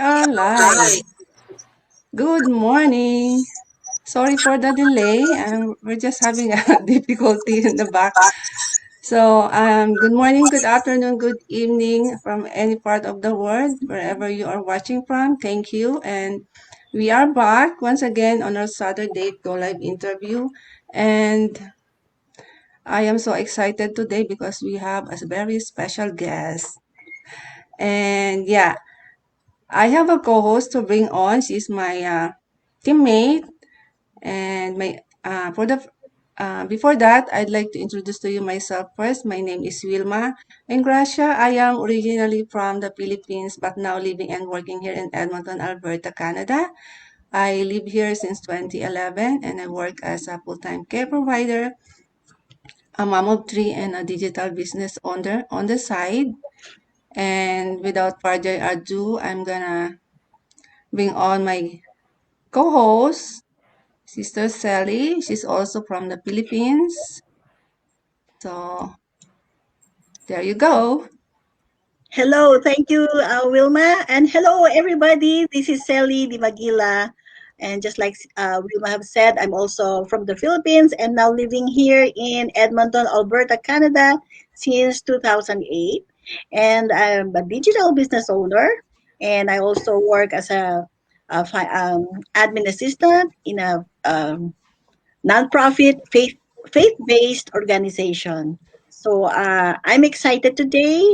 are live. Good morning. Sorry for the delay. We're just having a difficulty in the back. So, good morning, good afternoon, good evening from any part of the world, wherever you are watching from. Thank you. And we are back once again on our Saturday Go Live interview. And I am so excited today because we have a very special guest. And yeah, I have a co-host to bring on. She's my teammate, and my for the before that, I'd like to introduce to you myself first. My name is Wilma Engracia. I am originally from the Philippines, but now living and working here in Edmonton, Alberta, Canada. I live here since 2011, and I work as a full-time care provider, a mom of three, and a digital business owner on the side. And without further ado, I'm gonna bring on my co-host, Sister Celi. She's also from the Philippines. So there you go. Hello, thank you, Wilma, and hello everybody. This is Celi Di Magila, and just like Wilma have said, I'm also from the Philippines and now living here in Edmonton, Alberta, Canada, since 2008. And I'm a digital business owner, and I also work as a admin assistant in a nonprofit faith-based organization. So I'm excited today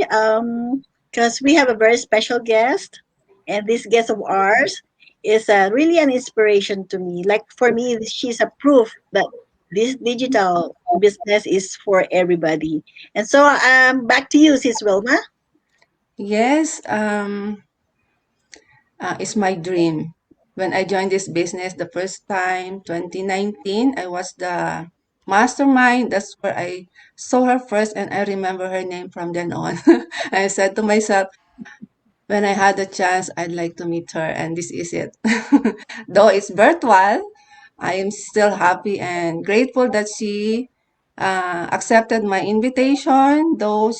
because we have a very special guest, and this guest of ours is really an inspiration to me. Like for me, she's a proof that this digital business is for everybody. And so back to you, Sis Wilma. Yes, it's my dream. When I joined this business the first time, 2019, I was the mastermind. That's where I saw her first, and I remember her name from then on. I said to myself, when I had a chance, I'd like to meet her, and this is it. Though it's virtual, I am still happy and grateful that she accepted my invitation. Though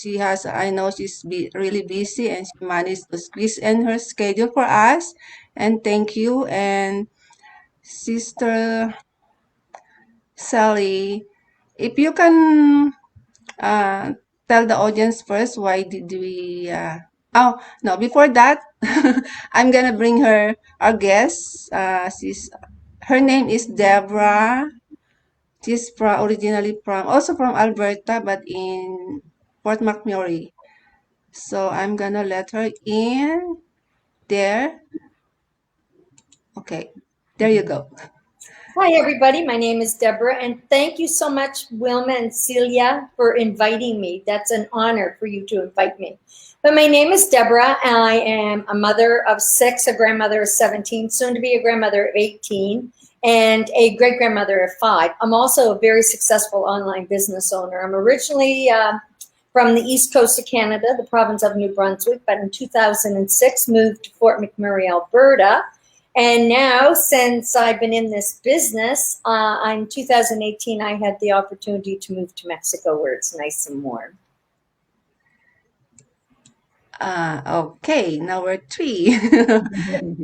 I know she's really busy, and she managed to squeeze in her schedule for us. And thank you. And Sister Sally, if you can uh, tell the audience first, why did we oh no, before that, I'm gonna bring our guest. Her name is Debra. She's originally from also from Alberta, but in Fort McMurray. So I'm gonna let her in there. Okay, there you go. Hi, everybody. My name is Deborah, and thank you so much, Wilma and Celia, for inviting me. That's an honor for you to invite me. But my name is Deborah, and I am a mother of six, a grandmother of 17, soon to be a grandmother of 18, and a great grandmother of five. I'm also a very successful online business owner. I'm originally from the east coast of Canada, the province of New Brunswick, but in 2006 moved to Fort McMurray, Alberta. And now, since I've been in this business, in 2018, I had the opportunity to move to Mexico, where it's nice and warm. Okay, now we're three.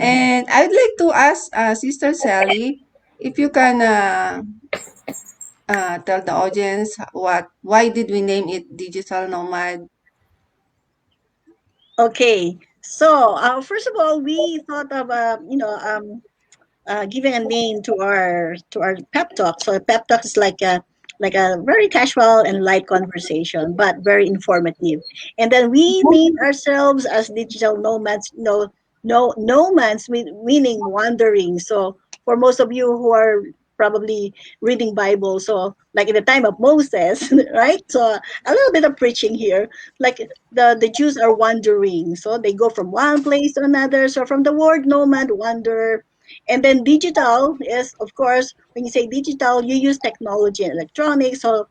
And I'd like to ask Sister Sally if you can tell the audience why did we name it Digital Nomad? Okay, so first of all, we thought of giving a name to our pep talk. So a pep talk is like a very casual and light conversation, but very informative. And then we named ourselves as digital nomads. No nomads meaning wandering. So for most of you who are probably reading Bible, so like in the time of Moses, right? So a little bit of preaching here. Like the Jews are wandering, so they go from one place to another. So from the word nomad, wander, and then digital is, of course, when you say digital, you use technology and electronics. So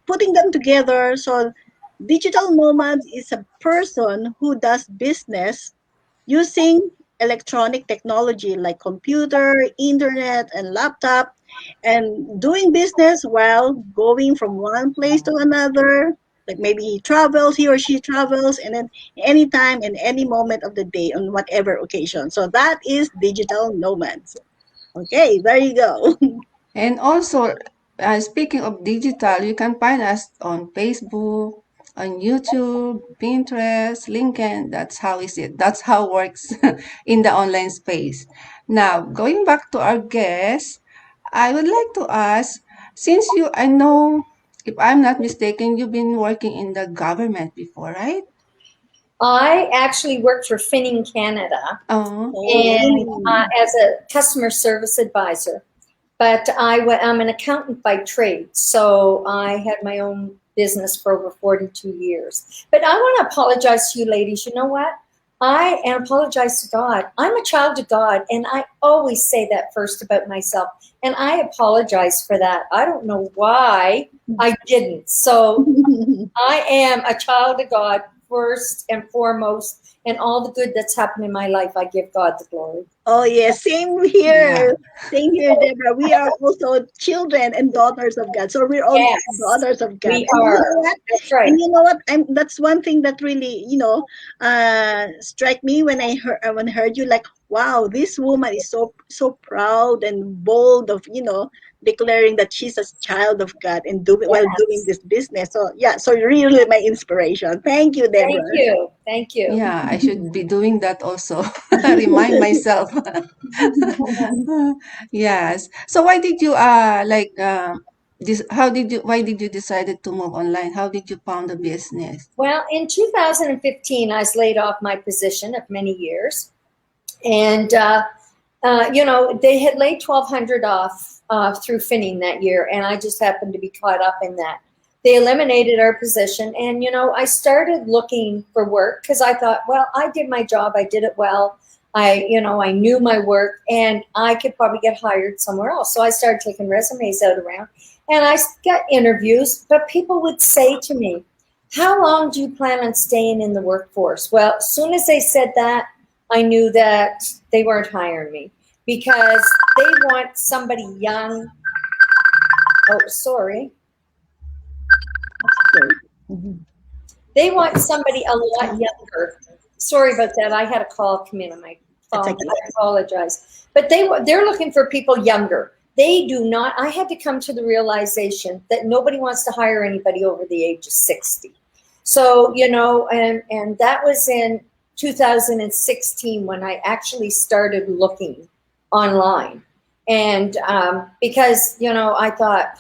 putting them together, so digital nomad is a person who does business using electronic technology like computer, internet, and laptop, and doing business while going from one place to another. Like maybe he or she travels, and then anytime and any moment of the day on whatever occasion. So that is digital nomads. Okay, there you go. And also, speaking of digital, you can find us on Facebook, on YouTube, Pinterest, LinkedIn. That's how is it. That's how it works in the online space. Now, going back to our guest, I would like to ask, since I know, if I'm not mistaken, you've been working in the government before, right? I actually worked for Finning Canada Oh, Oh, yeah. and Finning. as a customer service advisor. But I'm an accountant by trade, so I had my own business for over 42 years. But I want to apologize to you ladies. You know what? I apologize to God. I'm a child of God, and I always say that first about myself. And I apologize for that. I don't know why I didn't. So I am a child of God first and foremost, and all the good that's happened in my life, I give God the glory. Oh yes, same Yeah. here. Same here, Deborah. We are also children and daughters of God. So we're all Yes, daughters of God. we And you are. know what? That's right. And you know what? That's one thing that really, strike me when I heard you, like, wow, this woman is so proud and bold of, declaring that she's a child of God and doing Yes. this business. So yeah, so you're really my inspiration. Thank you, Thank Deborah. you. Thank you. Yeah, I should be doing that also. Remind myself. Yes. So why did you this how did you why did you decided to move online? How did you found the business? Well, in 2015, I was laid off my position of many years. And, they had laid 1,200 off through Finning that year. And I just happened to be caught up in that. They eliminated our position. And, I started looking for work because I thought, well, I did my job. I did it well. I knew my work and I could probably get hired somewhere else. So I started taking resumes out around and I got interviews, but people would say to me, how long do you plan on staying in the workforce? Well, as soon as they said that, I knew that they weren't hiring me because they want somebody young. Oh, sorry. So, mhm. They want somebody a lot younger. Sorry about that. I had a call come in on my It's phone. okay. I apologize. But they're looking for people younger. They do not. I had to come to the realization that nobody wants to hire anybody over the age of 60. So, and that was in 2016 when I actually started looking online. And because, I thought,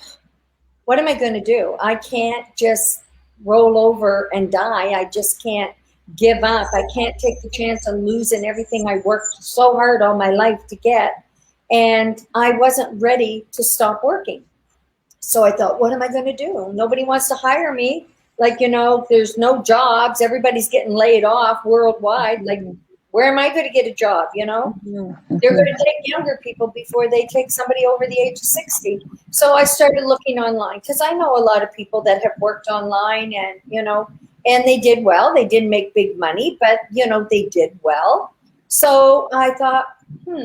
what am I going to do? I can't just roll over and die. I just can't give up. I can't take the chance of losing everything I worked so hard all my life to get. And I wasn't ready to stop working. So I thought, what am I going to do? Nobody wants to hire me. Like, there's no jobs. Everybody's getting laid off worldwide. Like, Mhm, where am I going to get a job? mhm, They're going mhm. to take younger people before they take somebody over the age of 60. So I started looking online because I know a lot of people that have worked online and they did well. They didn't make big money, but, they did well. So I thought,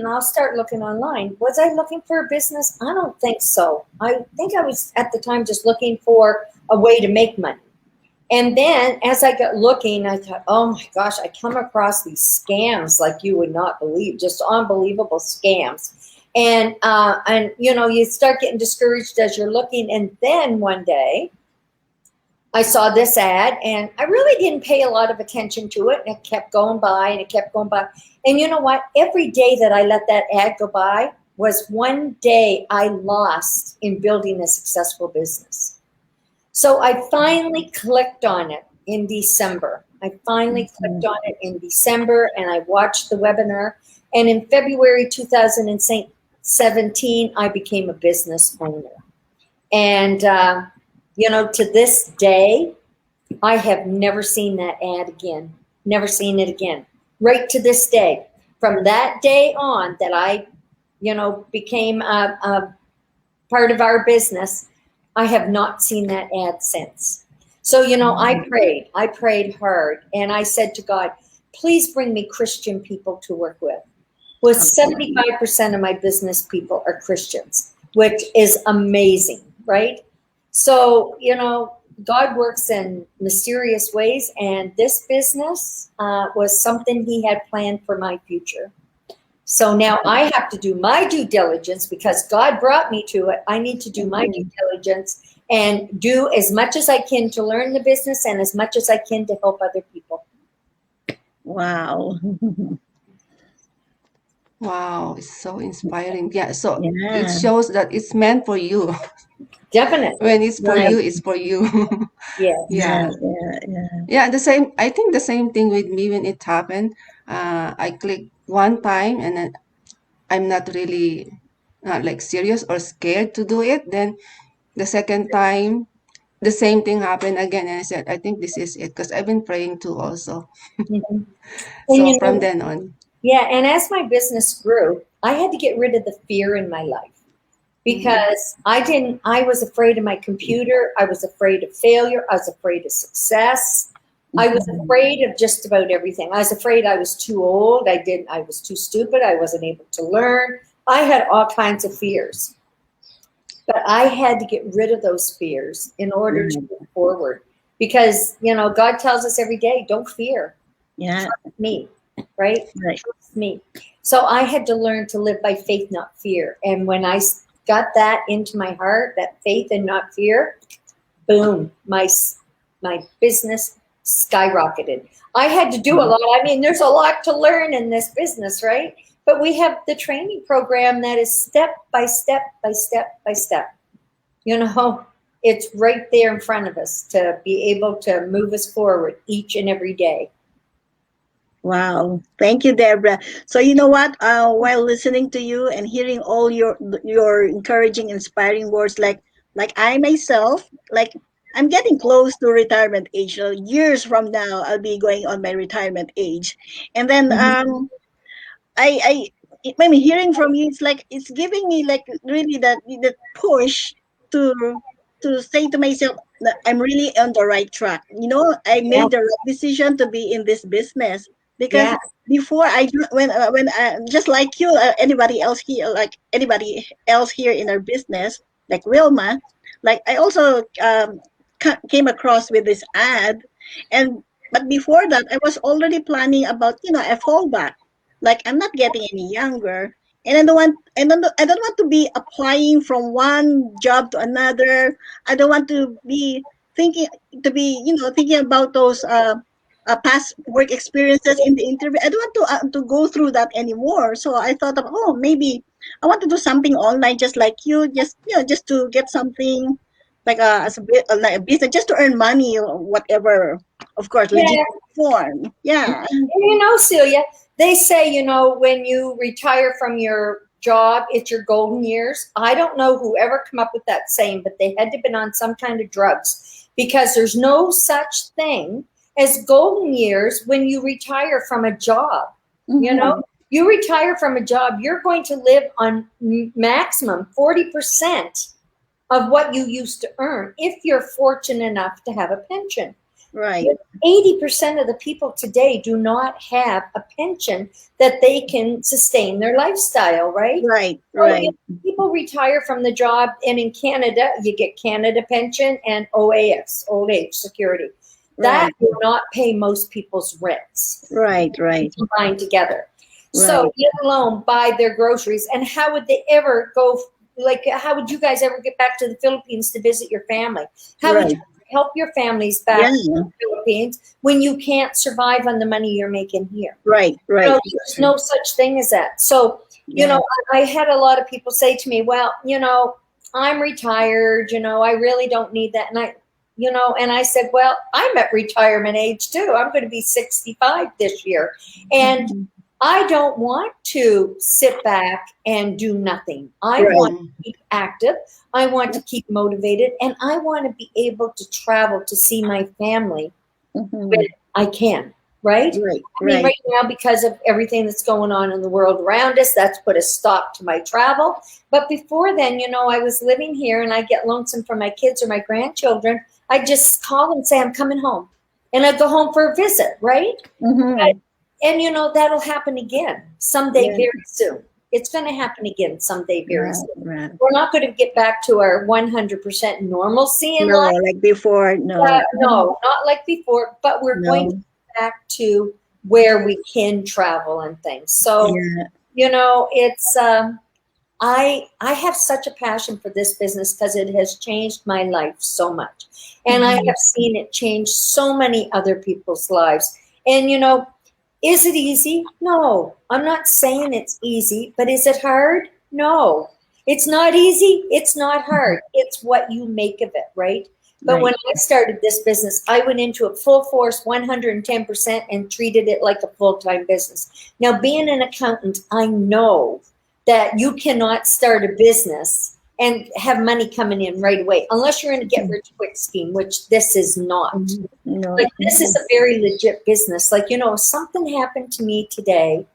I'll start looking online. Was I looking for a business? I don't think so. I think I was at the time just looking for a way to make money. And then as I got looking, I thought, oh my gosh, I come across these scams like you would not believe, just unbelievable scams. And you start getting discouraged as you're looking. And then one day I saw this ad and I really didn't pay a lot of attention to it. And it kept going by and it kept going by. And you know what? Every day that I let that ad go by was one day I lost in building a successful business. So I finally clicked on it in December. I finally clicked on it in December and I watched the webinar. And in February 2017, I became a business owner. And, to this day, I have never seen that ad again. Never seen it again. Right to this day. From that day on that I, became a part of our business, I have not seen that ad since. So, I prayed hard and I said to God, please bring me Christian people to work with. Well, Okay. 75% of my business people are Christians, which is amazing, right? So, God works in mysterious ways, and this business was something He had planned for my future. So now I have to do my due diligence because God brought me to it. I need to do my due diligence and do as much as I can to learn the business and as much as I can to help other people. Wow. Wow, it's so inspiring. Yeah, so it Yeah. shows that it's meant for you. Definitely. When it's for Right. you, it's for you. Yes. Yeah. Yeah. Yeah. Yeah. Yeah, the same. I think the same thing with me when it happened. I clicked one time and then I'm not really like serious or scared to do it. Then the second time, the same thing happened again, and I said, I think this is it because I've been praying too also. Mhm. And So you from know, then on. yeah, and as my business grew, I had to get rid of the fear in my life Mm-hmm. because I was afraid of my computer. I was afraid of failure. I was afraid of success. I was Mhm. afraid of just about everything. I was afraid I was too old. I was too stupid. I wasn't able to learn. I had all kinds of fears, but I had to get rid of those fears in order to Right. move forward because, God tells us every day, don't fear, Yeah. trust me, right? Right. Trust me. So I had to learn to live by faith, not fear. And when got that into my heart, that faith and not fear, boom, my business skyrocketed. I had to do a lot. I mean, there's a lot to learn in this business, right? But we have the training program that is step by step by step by step. You know, it's right there in front of us to be able to move us forward each and every day. Wow. Thank you, Debra. So you know what? While listening to you and hearing all your encouraging, inspiring words, like I myself, like I'm getting close to retirement age. So years from now, I'll be going on my retirement age, and then I mean, hearing from you, it's like it's giving me like really that push to to say to myself that I'm really on the right track. You know, I Yeah, made the right decision to be in this business because yeah, before when just like you, anybody else here, like anybody else here in our business, like Wilma, like I also came across with this ad, and but before that, I was already planning about a fallback, like I'm not getting any younger, and I don't want to be applying from one job to another. I don't want to be thinking thinking about those past work experiences in the interview. I don't want to go through that anymore. So I thought of, oh, maybe I want to do something online, just like you, just just to get something like as a bit like a business, just to earn money or whatever. Of course, legit yeah. form. Yeah. And Celia, they say, when you retire from your job, it's your golden years. I don't know whoever come up with that saying, but they had to have been on some kind of drugs because there's no such thing as golden years when you retire from a job. You know, Mm-hmm. you retire from a job, you're going to live on maximum 40% of what you used to earn if you're fortunate enough to have a pension. Right. 80% of the people today do not have a pension that they can sustain their lifestyle, right? Right. So Right. people retire from the job, and in Canada, you get Canada pension and OAS, old age security. That Right. will not pay most people's rents Right. Right. combined together. So, Right. let alone buy their groceries. And how would they ever go? Like, how would you guys ever get back to the Philippines to visit your family? How would you Right. help your families Yeah. back to the Philippines when you can't survive on the money you're making here? Right. Right. There's no such thing as that. So, Yeah. I had a lot of people say to me, well, I'm retired, I really don't need that. And I said, well, I'm at retirement age too. I'm going to be 65 this year. And Mhm. I don't want to sit back and do nothing. I Right. want Mm-hmm. to keep active. I want to keep motivated. And I want to be able to travel to see my family when Mhm. I can, right? Right. I mean, Right. right now, because of everything that's going on in the world around us, that's put a stop to my travel. But before then, I was living here and I get lonesome for my kids or my grandchildren. I just call and say, I'm coming home. And I go home for a visit, right? Mhm. And that'll happen again someday Yeah. very soon. It's going to happen again someday very Right, soon. right. We're not going to get back to our 100% normalcy in No, life. like before, no. No, not like before, but we're going to No. get back to where we can travel and things. So, Yeah. it's I have such a passion for this business because it has changed my life so much. And I Mhm. have seen it change so many other people's lives. And is it easy? No. I'm not saying it's easy, but is it hard? No. It's not easy. It's not hard. It's what you make of it, right? But when Right. I started this business, I went into it full force, 110%, and treated it like a full-time business. Now, being an accountant, I know that you cannot start a business and have money coming in right away unless you're in a get rich quick scheme, which this is not. Mhm. No. Like, this is a very legit business. Like, if something happened to me today,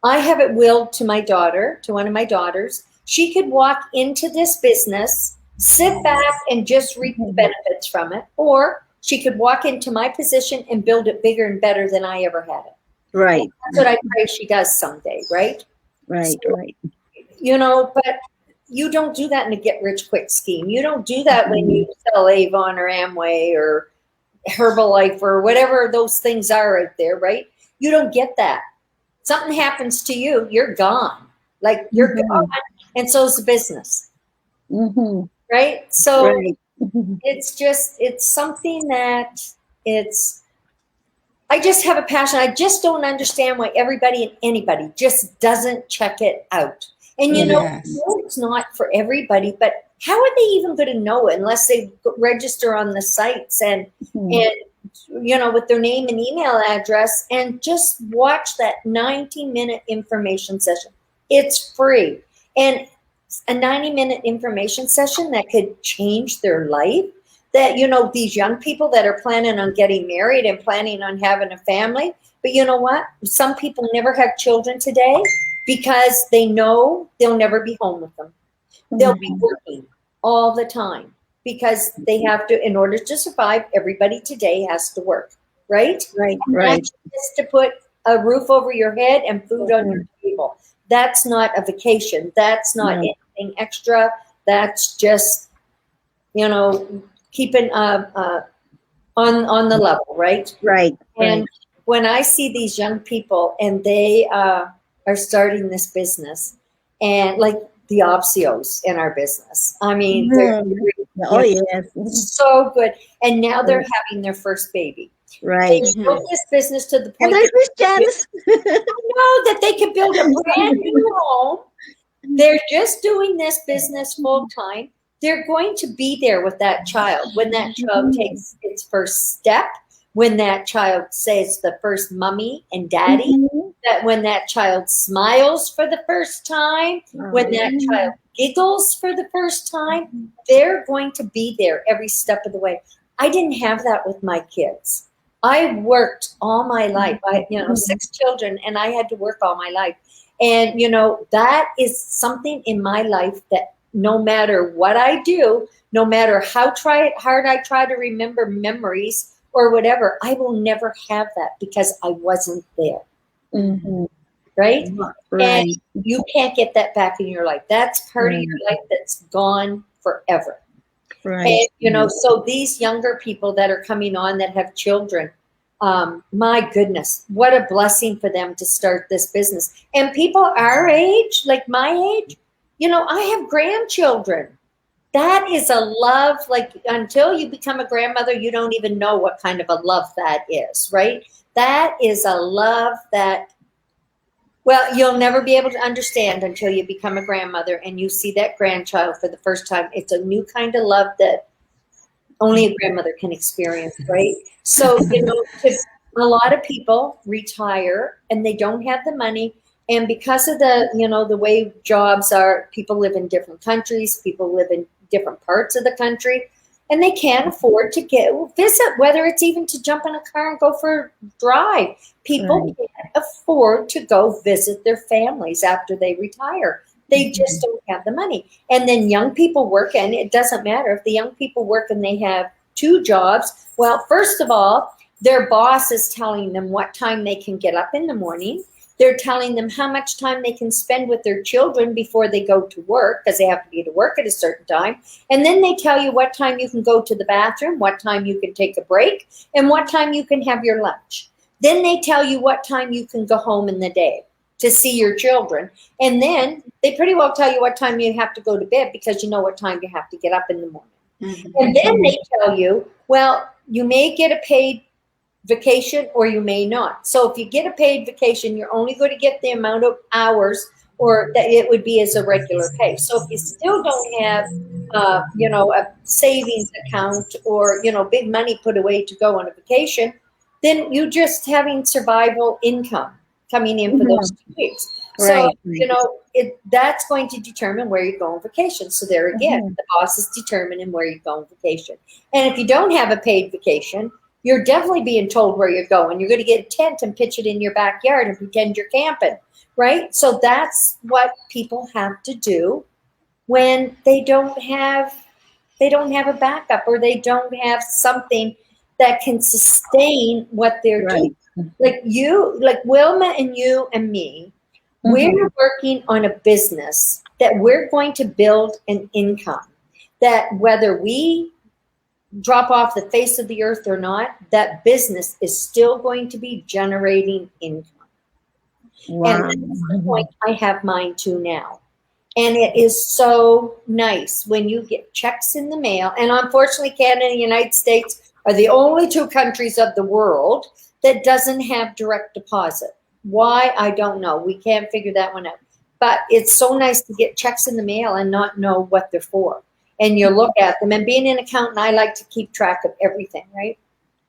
I have it willed to my daughter, to one of my daughters. She could walk into this business, sit back and just reap the Mhm. benefits from it, or she could walk into my position and build it bigger and better than I ever had it. Right. That's what I pray she does someday, right? Right. Right. But you don't do that in a get rich quick scheme. You don't do that when Mhm. you sell Avon or Amway or Herbalife or whatever those things are out there, right? You don't get that. Something happens to you, you're gone. Like, you're gone, Mhm. and so's the business, Mhm. right? So Right. Mhm. it's something that it's I just have a passion. I just don't understand why everybody and anybody just doesn't check it out. And Yes. it's not for everybody, but how are they even going to know it unless they register on the sites Mhm. and with their name and email address and just watch that 90-minute information session? It's free. And a 90-minute information session that could change their life, that these young people that are planning on getting married and planning on having a family, but you know what, some people never have children today because they know they'll never be home with them. They'll be Mhm. working all the time because they have to, in order to survive, everybody today has to work, right? Right. And Right. that's just to put a roof over your head and food on your Mhm. table. That's not a vacation. That's not No. anything extra. That's just, you know, keeping on the level, right? Right. Right. And when I see these young people and they are starting this business, and like the Opsios in our business, I mean, they're Mhm. you Oh know, yes. so good. And now they're having their first baby. They Right. built Mhm. this business to the And point they're that Christians. know that they could build a brand new home. They're just doing this business full time. They're going to be there with that child when that child Mhm. takes its first step, when that child says the first mummy and daddy, Mhm. that when that child smiles for the first time, when Oh, that child giggles for the first time, they're going to be there every step of the way. I didn't have that with my kids. I worked all my life. I, Mhm. 6 children, and I had to work all my life. And, that is something in my life that no matter what I do, no matter how hard I try to remember memories or whatever, I will never have that because I wasn't there. Mhm. Right? And Right. you can't get that back in your life. That's part of Right. your life that's gone forever. Right. And, so these younger people that are coming on that have children, my goodness, what a blessing for them to start this business. And people our age, like my age, I have grandchildren. That is a love, like until you become a grandmother, you don't even know what kind of a love that is, right? That is a love that, well, you'll never be able to understand until you become a grandmother and you see that grandchild for the first time. It's a new kind of love that only a grandmother can experience, right? So, a lot of people retire and they don't have the money. And because of the way jobs are, people live in different countries, people live in different parts of the country, and they can't afford to visit, whether it's even to jump in a car and go for a drive. People Right. can't afford to go visit their families after they retire. They just Mhm. don't have the money. And then young people work, and it doesn't matter if the young people work and they have 2 jobs. Well, first of all, their boss is telling them what time they can get up in the morning. They're telling them how much time they can spend with their children before they go to work, because they have to be to work at a certain time. And then they tell you what time you can go to the bathroom, what time you can take a break, and what time you can have your lunch. Then they tell you what time you can go home in the day to see your children. And then they pretty well tell you what time you have to go to bed, because you know what time you have to get up in the morning. Mhm. And then they tell you, well, you may get a paid vacation or you may not. So if you get a paid vacation, you're only going to get the amount of hours or that it would be as a regular pay. So if you still don't have, a savings account or, big money put away to go on a vacation, then you just having survival income coming in for those 2 weeks. So, Right. that's going to determine where you go on vacation. So there again, Mhm. the boss is determining where you go on vacation. And if you don't have a paid vacation, you're definitely being told where you're going. You're going to get a tent and pitch it in your backyard and pretend you're camping, right? So that's what people have to do when they don't have a backup, or they don't have something that can sustain what they're doing. Right. Like Wilma and you and me, Mhm. we're working on a business that we're going to build an income that, whether we drop off the face of the earth or not, that business is still going to be generating income. And Wow. that's the point I have mine to now. And it is so nice when you get checks in the mail. And unfortunately, Canada and the United States are the only two countries of the world that doesn't have direct deposit. Why? I don't know. We can't figure that one out. But it's so nice to get checks in the mail and not know what they're for. And you look at them. And being an accountant, I like to keep track of everything, right?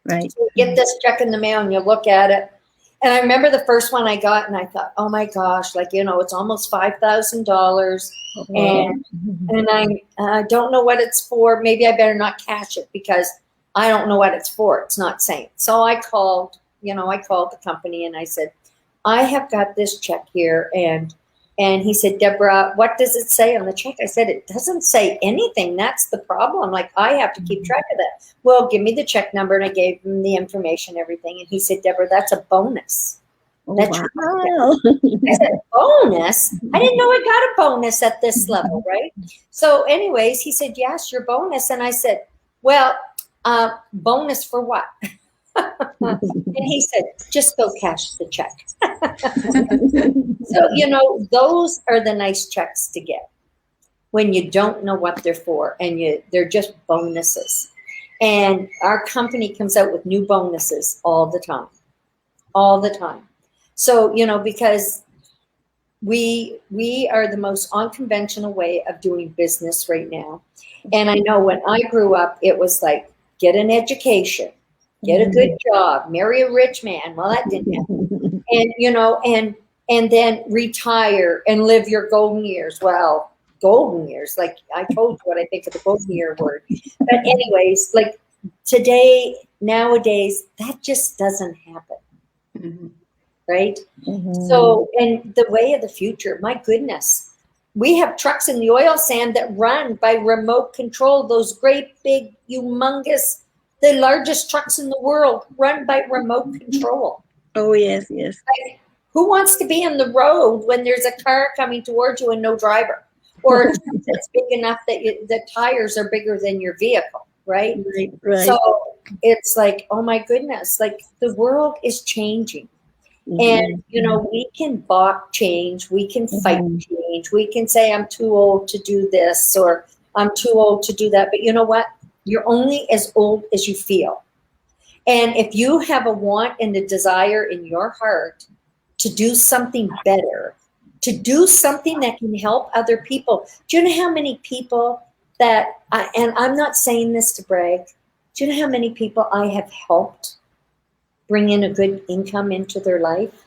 Right. So you get this check in the mail and you look at it. And I remember the first one I got, and I thought, oh my gosh, it's almost $5,000, Oh. and I don't know what it's for. Maybe I better not cash it because I don't know what it's for. It's not saying. So I called the company and I said, I have got this check here, and he said, Deborah, what does it say on the check? I said, it doesn't say anything. That's the problem. Like, I have to keep track of that. Well, give me the check number. And I gave him the information, everything. And he said, Deborah, that's a bonus. Oh, That you get. wow. I said, bonus? I didn't know I got a bonus at this level, right? So anyways, he said, yes, your bonus. And I said, well, bonus for what? And he said, just go cash the check. So, those are the nice checks to get when you don't know what they're for, and they're just bonuses. And our company comes out with new bonuses all the time. All the time. So, because we are the most unconventional way of doing business right now. And I know when I grew up, it was like, get an education, get a good job, marry a rich man. Well, that didn't happen. And then retire and live your golden years. Well, golden years, like I told you what I think of the golden year word. But anyways, like today, nowadays, that just doesn't happen. Mhm. Right? Mhm. So, and the way of the future, my goodness, we have trucks in the oil sand that run by remote control. Those great big, humongous, the largest trucks in the world run by remote control. Oh, yes, yes. Like, who wants to be on the road when there's a car coming towards you and no driver, or a truck that's big enough that the tires are bigger than your vehicle, right? Right, right. So it's like, oh my goodness, like the world is changing. And, we can balk change. We can fight change. We can say, I'm too old to do this, or I'm too old to do that. But you know what? You're only as old as you feel. And if you have a want and a desire in your heart to do something better, to do something that can help other people, do you know how many people and I'm not saying this to brag, do you know how many people I have helped bring in a good income into their life?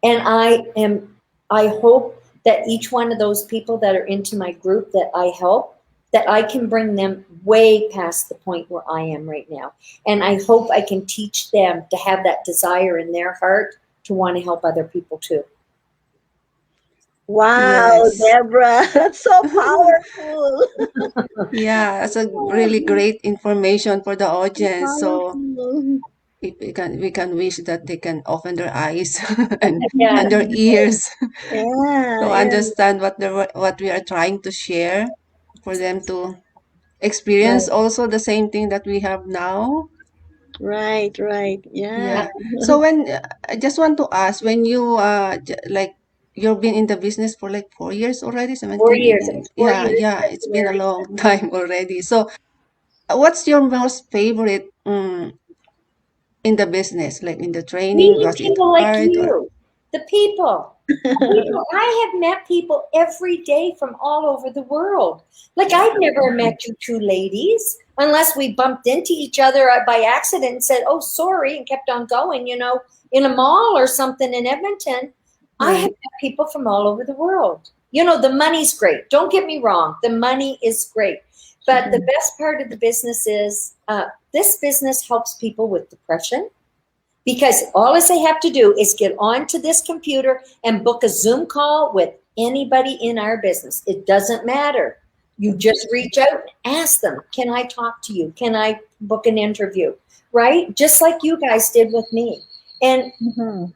And I hope that each one of those people that are into my group that I help, that I can bring them way past the point where I am right now. And I hope I can teach them to have that desire in their heart to want to help other people too. Wow, Yes. Deborah, that's so powerful. Yeah, that's a Oh, really great information for the so audience. So powerful. we can wish that they can open their eyes and Yeah. their ears to Yeah, yeah. understand what we are trying to share, for them to experience Right. also the same thing that we have now. Right, right. Yeah. Yeah. So I just want to ask, when you like, you've been in the business for like 4 years already, Four 17, years. 18. Four Yeah, years yeah, it's been a February. long time already. So what's your most favorite in the business? Like in the training, Meeting was it people like hard or? you, the people. People, I have met people every day from all over the world. Like I've never met you two ladies unless we bumped into each other by accident and said, "Oh, sorry," and kept on going. In a mall or something in Edmonton. I have Right. met people from all over the world. The money's great. Don't get me wrong. The money is great. But the best part of the business is this business helps people with depression because all they have to do is get onto this computer and book a Zoom call with anybody in our business. It doesn't matter. You just reach out and ask them, "Can I talk to you? Can I book an interview?" Right? Just like you guys did with me. And Mm-hmm.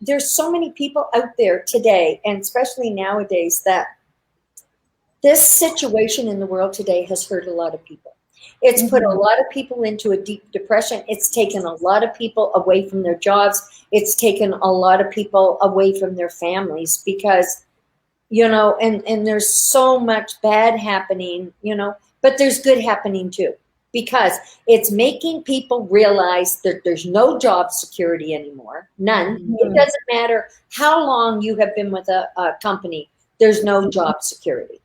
there's so many people out there today, and especially nowadays, that this situation in the world today has hurt a lot of people. It's put a Mm-hmm. lot of people into a deep depression. It's taken a lot of people away from their jobs. It's taken a lot of people away from their families because, and there's so much bad happening, but there's good happening too because it's making people realize that there's no job security anymore. None. It Mm-hmm. doesn't matter how long you have been with a company, there's no job security,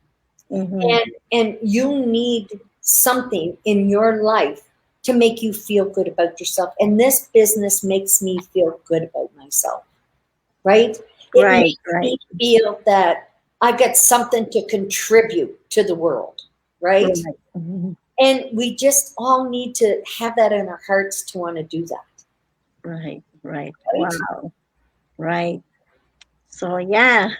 Mm-hmm. and you need something in your life to make you feel good about yourself, and this business makes me feel good about myself, right? It Right, makes right, me feel that I got something to contribute to the world, right? right. Mm-hmm. And we just all need to have that in our hearts to want to do that, Right, right. right? Wow. Right. So yeah.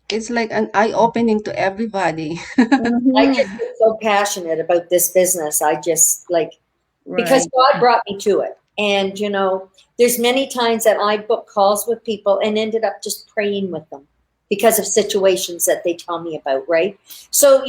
It's like an eye-opening to everybody. I just Mm-hmm. get so passionate about this business. I just like, because Right. God brought me to it. And there's many times that I book calls with people and ended up just praying with them because of situations that they tell me about, right? So,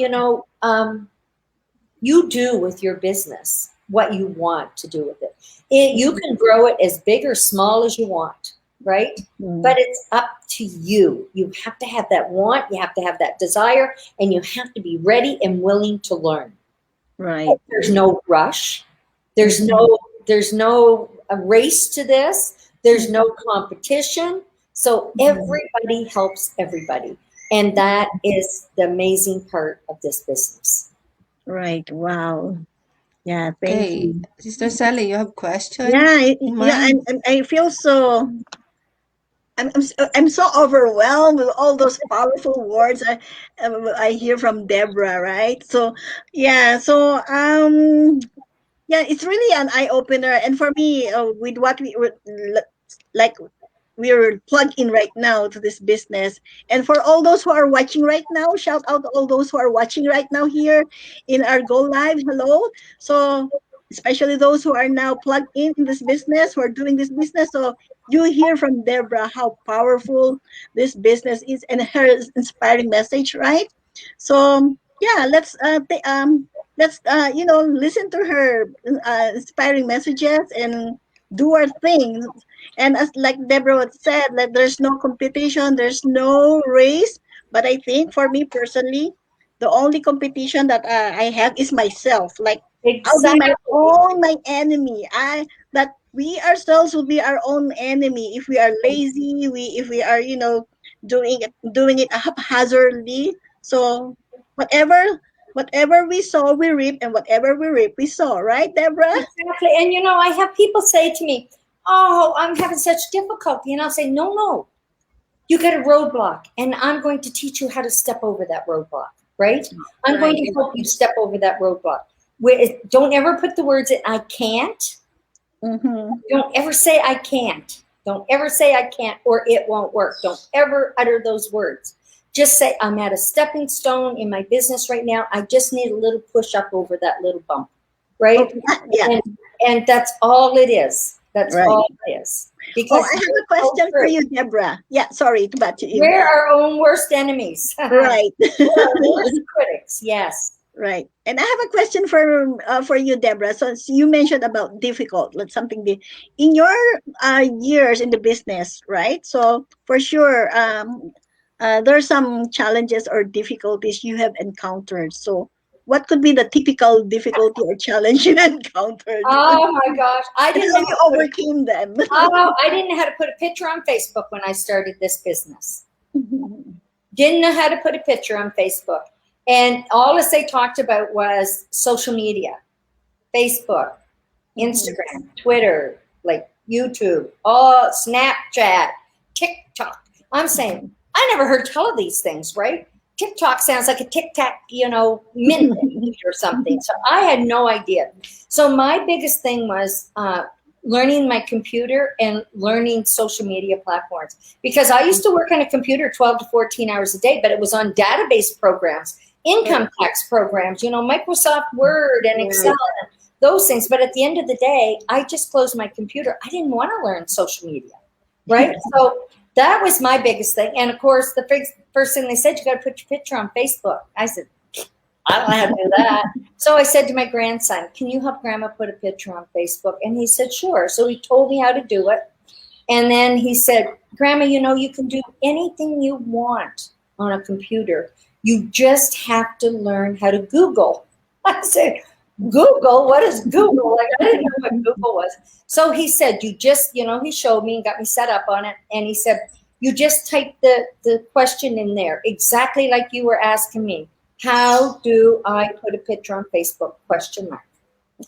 you do with your business what you want to do with it. You can grow it as big or small as you want, right? Mm-hmm. But it's up to you. You have to have that want, you have to have that desire, and you have to be ready and willing to learn. Right. There's no rush. There's Mm-hmm. no race to this. There's no competition. So Mm-hmm. everybody helps everybody. And that is the amazing part of this business. Right. Wow. Yeah, thank Okay, you. Sister Sally, you have question Yeah, in yeah, mind? and I feel so I'm so overwhelmed with all those powerful words I hear from Debra, right? So yeah, so yeah, it's really an eye opener, and for me, with what like we're plugged in right now to this business, and for all those who are watching right now, shout out to all those who are watching right now here in our Go Live. Hello, so especially those who are now plugged in this business, who are doing this business. So you hear from Debra how powerful this business is and her inspiring message, right? So yeah, let's listen to her inspiring messages and do our thing. And as like Deborah said, like there's no competition, there's no race. But I think for me personally, the only competition that I have is myself. Like I'll be Exactly. my enemy. I that we ourselves will be our own enemy if we are lazy. If we are doing it haphazardly. So whatever whatever we sow, we reap, and whatever we reap, we sow. Right, Deborah? Exactly. And I have people say to me, "Oh, I'm having such difficulty." And I'll say, "No, no. You get a roadblock, and I'm going to teach you how to step over that roadblock, right? I'm going Right. to help you step over that roadblock." Don't ever put the words in "I can't." Mm-hmm. Don't ever say "I can't." Don't ever say "I can't" or "it won't work." Don't ever utter those words. Just say, "I'm at a stepping stone in my business right now. I just need a little push up over that little bump," right? Okay. Yeah. And And that's all it is. That's Right. all it is. Oh, Because I have you're a so question for true. you, Deborah. Yeah, sorry to butt you in. We're our own worst enemies. We're Right. our worst critics. Yes. Right. And I have a question for you, Deborah. So you mentioned about difficult, like something in your years in the business, right? So for sure, there are some challenges or difficulties you have encountered. So what could be the typical difficulty or challenge you encountered, Oh my gosh. and how you overcame them? I didn't know how to put a picture on Facebook when I started this business. Didn't know how to put a picture on Facebook. And all this they talked about was social media, Facebook, Mhm. Instagram, Twitter, like YouTube, oh, Snapchat, TikTok. I'm saying, I never heard tell of these things, right? TikTok sounds like a tic tac, minute or something. So I had no idea. So my biggest thing was learning my computer and learning social media platforms because I used to work on a computer 12 to 14 hours a day, but it was on database programs, income tax programs, Microsoft Word and Excel Right. and those things. But at the end of the day, I just closed my computer. I didn't want to learn social media, right? So that was my biggest thing. And of course, the first thing they said, you got to put your picture on Facebook. I said, I don't know how to do that. So I said to my grandson, can you help grandma put a picture on Facebook? And he said, sure. So he told me how to do it. And then he said, grandma, you can do anything you want on a computer. You just have to learn how to Google. I said, Google? What is Google? Like, I didn't know what Google was. So he said, he showed me and got me set up on it. And he said, you just type the question in there, exactly like you were asking me. How do I put a picture on Facebook? Question mark.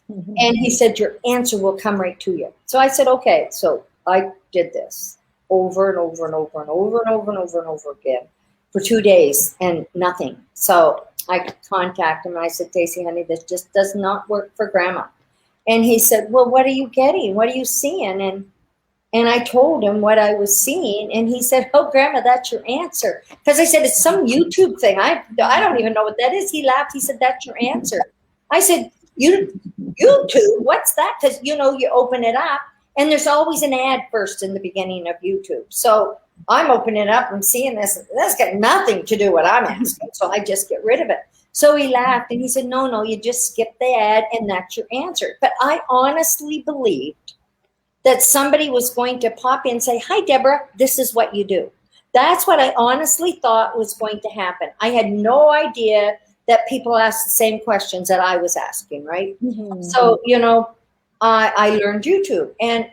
And he said, your answer will come right to you. So I said, okay. So I did this over and over and over and over and over and over and over again for 2 days and nothing. So I contacted him and I said, Daisy, honey, this just does not work for grandma. And he said, well, what are you getting? What are you seeing? And I told him what I was seeing, and he said, "Oh, Grandma, that's your answer." Because I said it's some YouTube thing. I don't even know what that is. He laughed. He said, "That's your answer." I said, YouTube? What's that?" Because you open it up, and there's always an ad first in the beginning of YouTube. So I'm opening it up. I'm seeing this. That's got nothing to do with what I'm asking. So I just get rid of it. So he laughed, and he said, "No, no, you just skip the ad, and that's your answer." But I honestly believe that somebody was going to pop in and say, hi, Deborah, this is what you do. That's what I honestly thought was going to happen. I had no idea that people asked the same questions that I was asking, right? So, I learned YouTube and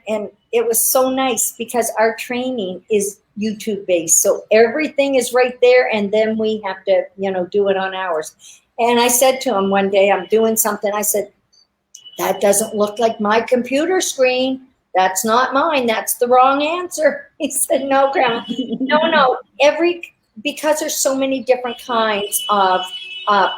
it was so nice because our training is YouTube based. So everything is right there. And then we have to, do it on ours. And I said to him one day, I'm doing something. I said, that doesn't look like my computer screen. That's not mine. That's the wrong answer. He said, no, Grandma. No, no. Because there's so many different kinds of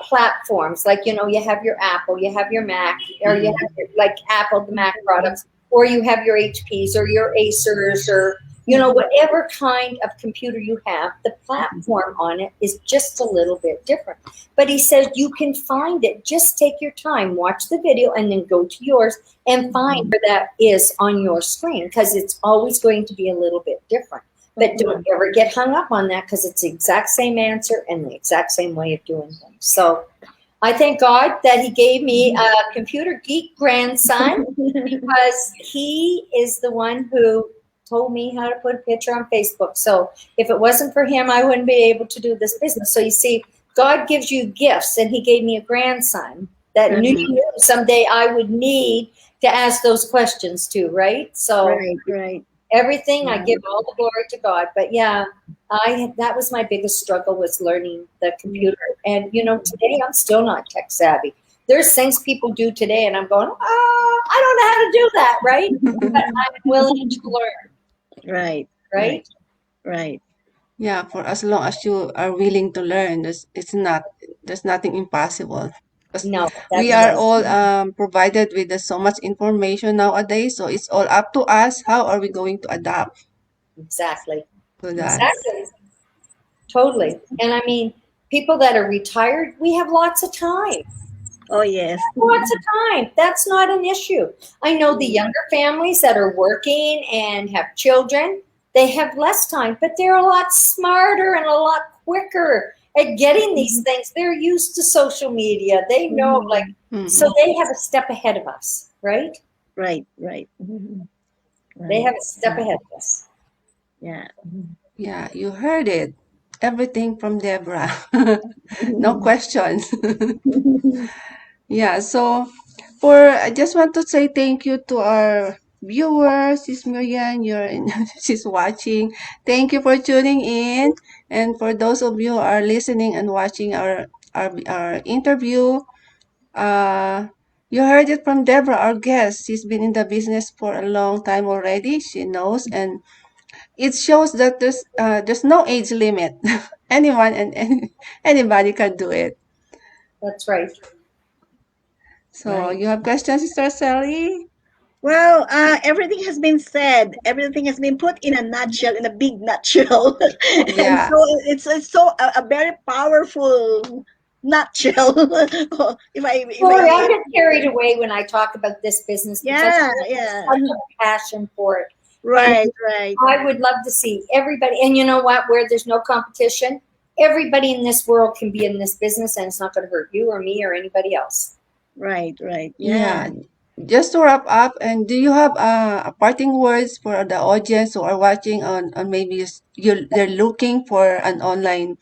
platforms. Like, you have your Apple, you have your Mac, or you have like Apple, the Mac products, or you have your HPs or your Acers or, whatever kind of computer you have, the platform on it is just a little bit different. But he says you can find it. Just take your time, watch the video, and then go to yours and find where that is on your screen because it's always going to be a little bit different. But don't ever get hung up on that because it's the exact same answer and the exact same way of doing things. So I thank God that he gave me a computer geek grandson because he is the one who told me how to put a picture on Facebook. So if it wasn't for him, I wouldn't be able to do this business. So you see, God gives you gifts, and he gave me a grandson that knew someday I would need to ask those questions to, right? So Right. everything, I Yeah. give all the glory to God. But yeah, that was my biggest struggle was learning the computer. And today I'm still not tech savvy. There's things people do today, and I'm going, I don't know how to do that, right? But I'm willing to learn, Right. right? Right. Yeah, for as long as you are willing to learn, there's nothing impossible. Because No, we that's are right. all provided with so much information nowadays, so it's all up to us. How are we going to adapt Exactly. to that? Exactly. Totally. And I mean, people that are retired, we have lots of time. Oh, yes. Lots of time. That's not an issue. I know the Mm, younger families that are working and have children, they have less time, but they're a lot smarter and a lot quicker at getting these mhm, things. They're used to social media. They know, like, mhm. so Mm-hmm. they have a step ahead of us, right? Right, right. Mhm. They Right. have a step Yeah. ahead of us. Yeah. Yeah, you heard it. Everything from Debra. No Mhm. questions. Yeah, so I just want to say thank you to our viewers. Sis Miriam, she's watching. Thank you for tuning in. And for those of you who are listening and watching our interview, uh, you heard it from Debra, our guest. She's been in the business for a long time already. She knows, and it shows that there's no age limit. Anyone and anybody can do it. That's right. So Right. you have questions, Sister Sally? Well, everything has been said. Everything has been put in a nutshell, in a big nutshell, and Yeah. so it's so a very powerful nutshell. Sorry, I get carried away when I talk about this business because Yeah, I have yeah, such a passion for it. And right, right, I would love to see everybody, and you know what, where there's no competition, everybody in this world can be in this business and it's not going to hurt you or me or anybody else. right, right. Yeah. Yeah. Just to wrap up, and do you have a parting words for the audience who are watching on maybe they're looking for an online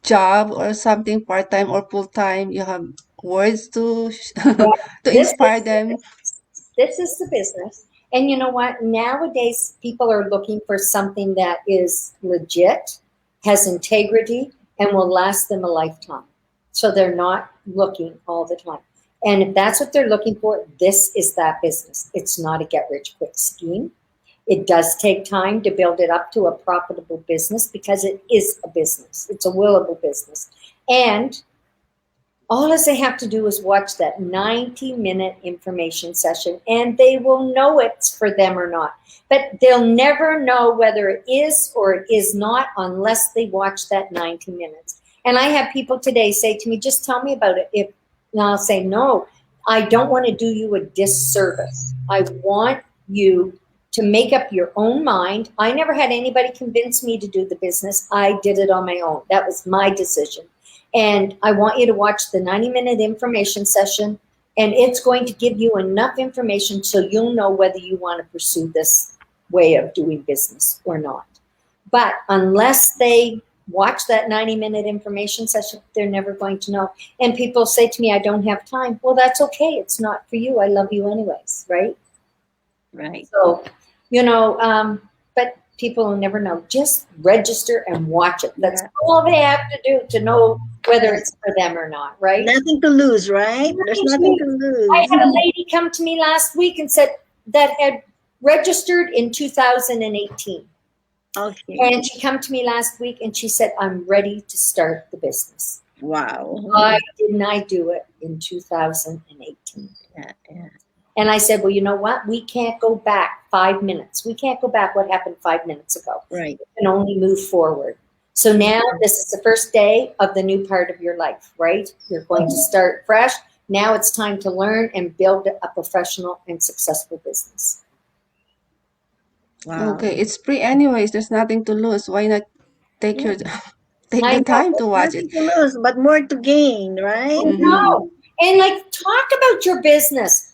job or something part-time or full-time? You have words to Well, to this inspire is the them? business. This is the business. And you know what? Nowadays, people are looking for something that is legit, has integrity, and will last them a lifetime. So they're not looking all the time. And if that's what they're looking for, this is that business. It's not a get rich quick scheme. It does take time to build it up to a profitable business because it is a business. It's a willable business. And all they have to do is watch that 90-minute information session and they will know it's for them or not. But they'll never know whether it is or it is not unless they watch that 90 minutes. And I have people today say to me, just tell me about it. And I'll say, no, I don't want to do you a disservice. I want you to make up your own mind. I never had anybody convince me to do the business. I did it on my own. That was my decision. And I want you to watch the 90-minute information session, and it's going to give you enough information so you'll know whether you want to pursue this way of doing business or not. But unless they watch that 90-minute information session, they're never going to know. And people say to me, I don't have time. Well, that's okay. It's not for you. I love you anyways, right? Right. So, but people will never know. Just register and watch it. That's Yeah. all they have to do to know whether Yes. it's for them or not, right? Nothing to lose, right? There's nothing to I lose. had a lady come to me last week and said that had registered in 2018. Okay. And she come to me last week and she said, I'm ready to start the business. Wow. Why didn't I do it in 2018? Yeah, yeah. And I said, well, you know what? We can't go back 5 minutes. We can't go back what happened 5 minutes ago. Right. We can only move forward. So now this is the first day of the new part of your life, right? You're going to start fresh. Now it's time to learn and build a professional and successful business. Wow. Okay, it's free anyways. There's nothing to lose. Why not take Yeah. your take I the know. time to watch it? Nothing to lose, but more to gain, right? I Mm-hmm. know. And like, talk about your business.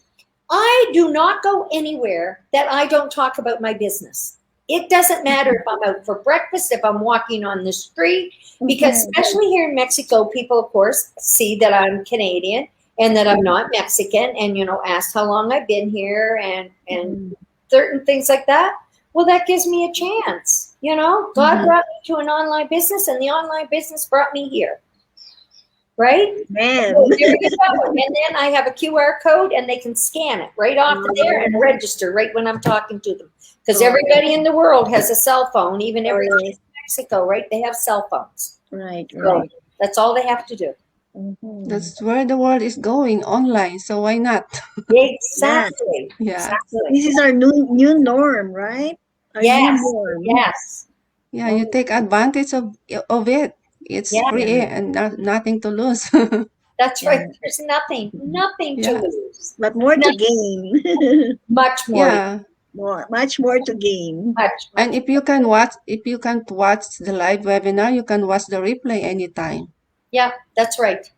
I do not go anywhere that I don't talk about my business. It doesn't matter if I'm out for breakfast, if I'm walking on the street, because Mhm. especially here in Mexico, people, of course, see that I'm Canadian and that I'm not Mexican, and ask how long I've been here and Mhm. certain things like that. Well, that gives me a chance. God Mm-hmm. brought me to an online business, and the online business brought me here, right? Man. So there you go. And then I have a QR code and they can scan it right off of there and register right when I'm talking to them. Because Oh, everybody in the world has a cell phone, even oh, everybody in yes. Mexico, right? They have cell phones. Right, So right. that's all they have to do. Mhm. That's where the world is going online. So why not? Yeah. Exactly. Yeah. So Exactly. this is our new norm, right? Our new Yes. norm. Yes. Yeah, you Oh, take advantage of it. It's yeah. free Yeah. and nothing to lose. That's right. Yeah. There's nothing to Yeah. lose. But more to Not gain. much more, Yeah. Much more to gain. And much. if you can't watch the live webinar, you can watch the replay anytime. Yeah, that's right.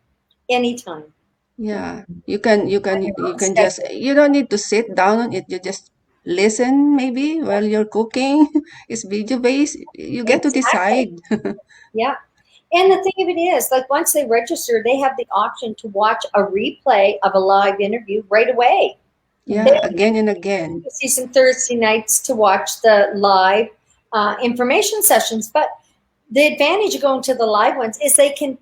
Anytime. Yeah. On your You own can just, schedule. you don't need to sit down on it. You just listen maybe while you're cooking. It's video based. You get to Exactly. decide. Yeah. And the thing of it is, like once they register, they have the option to watch a replay of a live interview right away. They Yeah, again and again. see some Thursday nights to watch the live information sessions. But the advantage of going to the live ones is they can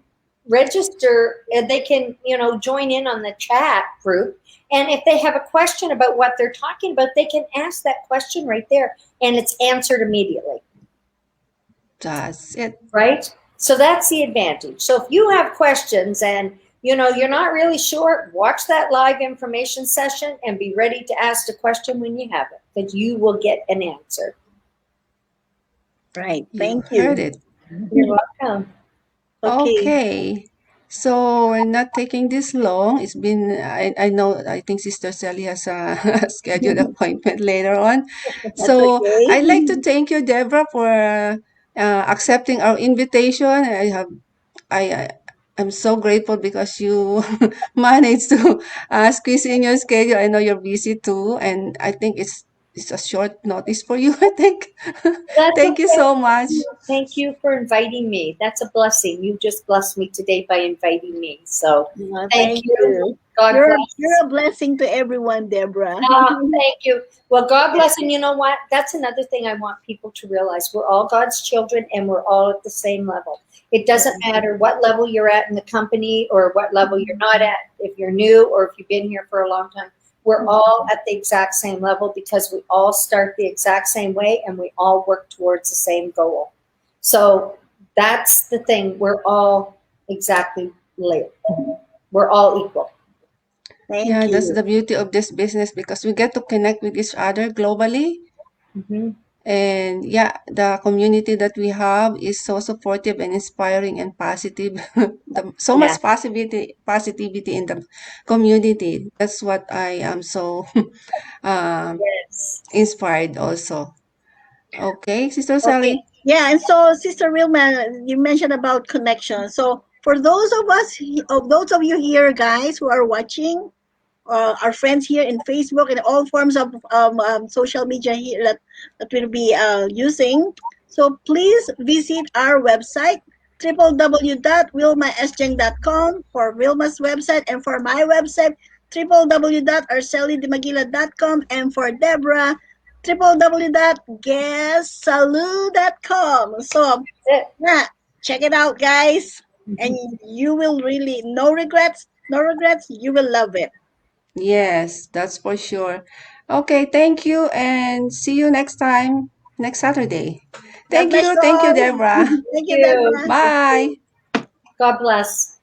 register, they can, join in on the chat group. And if they have a question about what they're talking about, they can ask that question right there and it's answered immediately. That's it. Right? So that's the advantage. So if you have questions and you're not really sure, watch that live information session and be ready to ask the question when you have it, because you will get an answer. Right. You Thank heard you. it. You're welcome. Okay. Okay. So we're not taking this long. I know, I think Sister Sally has a scheduled appointment later on. That's So okay. I'd like to thank you, Debra, for accepting our invitation. I, I'm so grateful because you managed to squeeze in your schedule. I know you're busy too, and I think it's a short notice for you, I think. That's Thank you so much. okay. Thank you for inviting me. That's a blessing. You just blessed me today by inviting me. So Well, thank thank you. you. God You're bless. a blessing to everyone, Deborah. Thank you. Well, God bless. And you know what? That's another thing I want people to realize. We're all God's children and we're all at the same level. It doesn't matter what level you're at in the company or what level you're not at, if you're new or if you've been here for a long time. We're all at the exact same level because we all start the exact same way and we all work towards the same goal. So that's the thing. We're all exactly like, we're all equal. Thank Yeah, that's you. the beauty of this business because we get to connect with each other globally. Mm-hmm. And yeah, the community that we have is so supportive and inspiring and positive. So Yeah. much positivity in the community. That's what I am so um, Yes. inspired also. Okay, Sister Okay. Sally. Yeah, and so Sister Wilma, you mentioned about connection. So for those of you here, guys, who are watching, our friends here in Facebook and all forms of social media here that we'll be using. So please visit our website www.wilmasjeng.com for Wilma's website and for my website www.arcelidemagila.com and for Deborah www.guestsalu.com. So That's yeah, check it out, guys, and it. you will really no regrets, no regrets. You will love it. Yes, that's for sure. Okay, thank you and see you next time, next Saturday. God bless you Thank you, all. Deborah. Thank you, You. Deborah. Bye. God bless.